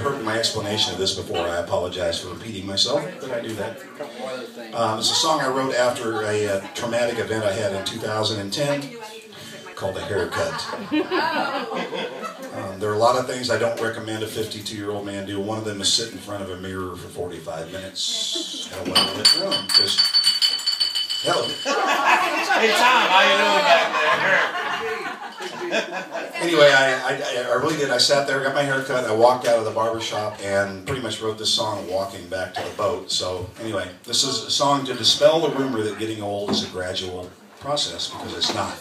heard my explanation of this before. I apologize for repeating myself, but I do that. It's a song I wrote after a traumatic event I had in 2010 called a haircut. There are a lot of things I don't recommend a 52-year-old man do. One of them is sit in front of a mirror for 45 minutes in a well-lit room. Because, hell. Hey Tom, how you doing back there? Anyway, I really did. I sat there, got my hair cut, I walked out of the barber shop and pretty much wrote this song walking back to the boat. So anyway, this is a song to dispel the rumor that getting old is a gradual process, because it's not.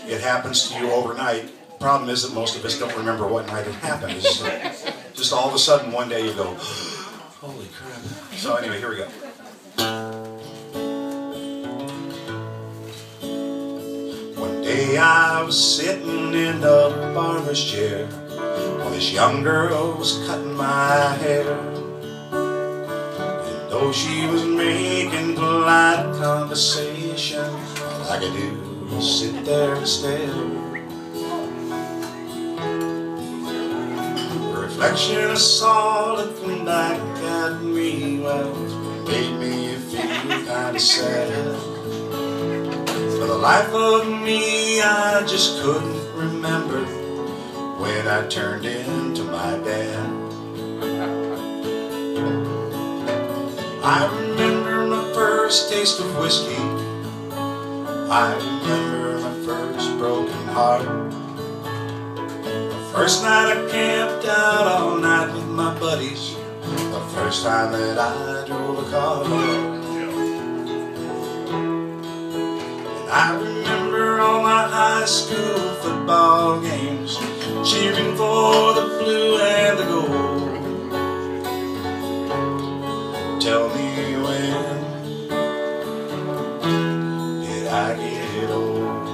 It happens to you overnight. Problem is that most of us don't remember what night it happened. It's just all of a sudden one day you go, holy crap. So anyway, here we go. One day I was sitting in the barber's chair while this young girl was cutting my hair. And though she was making polite conversation, all I could do was sit there and stare. The reflection I saw looking back at me, well, made me feel kind of sad. For the life of me, I just couldn't remember when I turned into my dad. I remember my first taste of whiskey. I remember my first broken heart. The first night I camped out all night with my buddies. The first time that I drove a car. I remember all my high school football games, cheering for the blue and the gold. Tell me, when did I get old?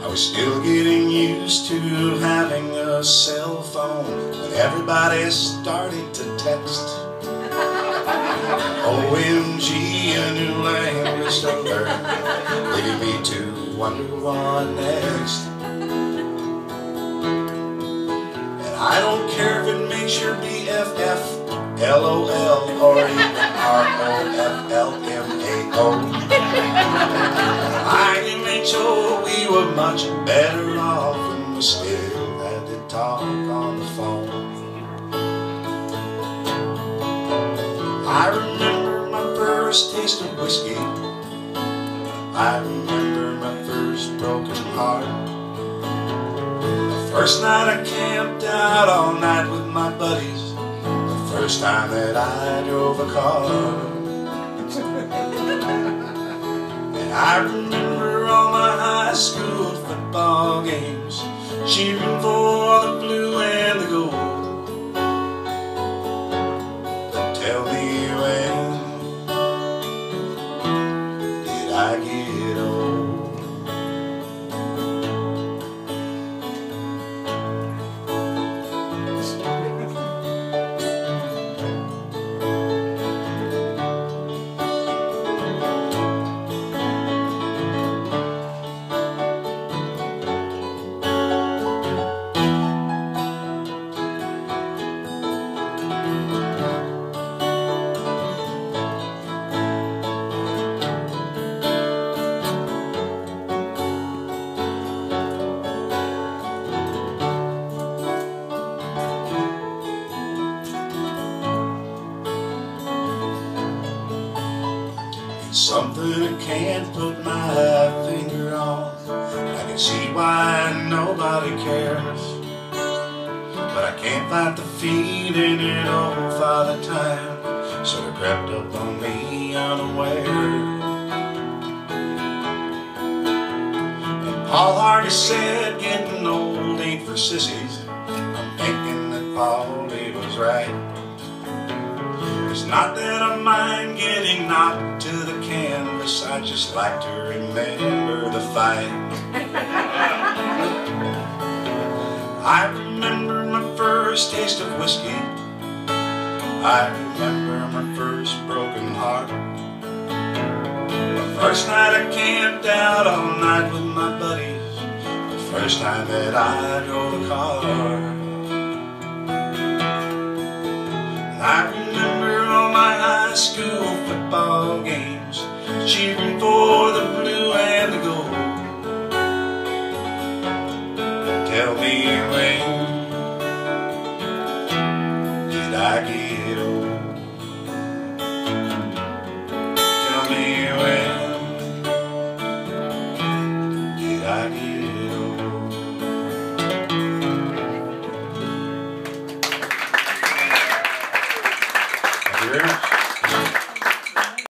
I was still getting used to having a cell phone when everybody started to text. OMG, a new language to learn, leading me to wonder what next. And I don't care if it makes your BFF LOL or even ROFLMAO. I can make sure we were much better off when we still had to talk on the phone. I remember my first taste of whiskey. I remember my first broken heart. The first night I camped out all night with my buddies. The first time that I drove a car. And I remember all my high school football games, cheering for the blue and the gold. Tell me, when did I get old? Something I can't put my finger on. I can see why nobody cares, but I can't fight the feeling it all Father Time sort of crept up on me unaware. And Paul Hardy said getting old ain't for sissies. I'm thinking that Paul, he was right. It's not that I mind getting knocked to the canvas, I just like to remember the fight. I remember my first taste of whiskey. I remember my first broken heart. The first night I camped out all night with my buddies. The first time that I drove a car. school football games, cheering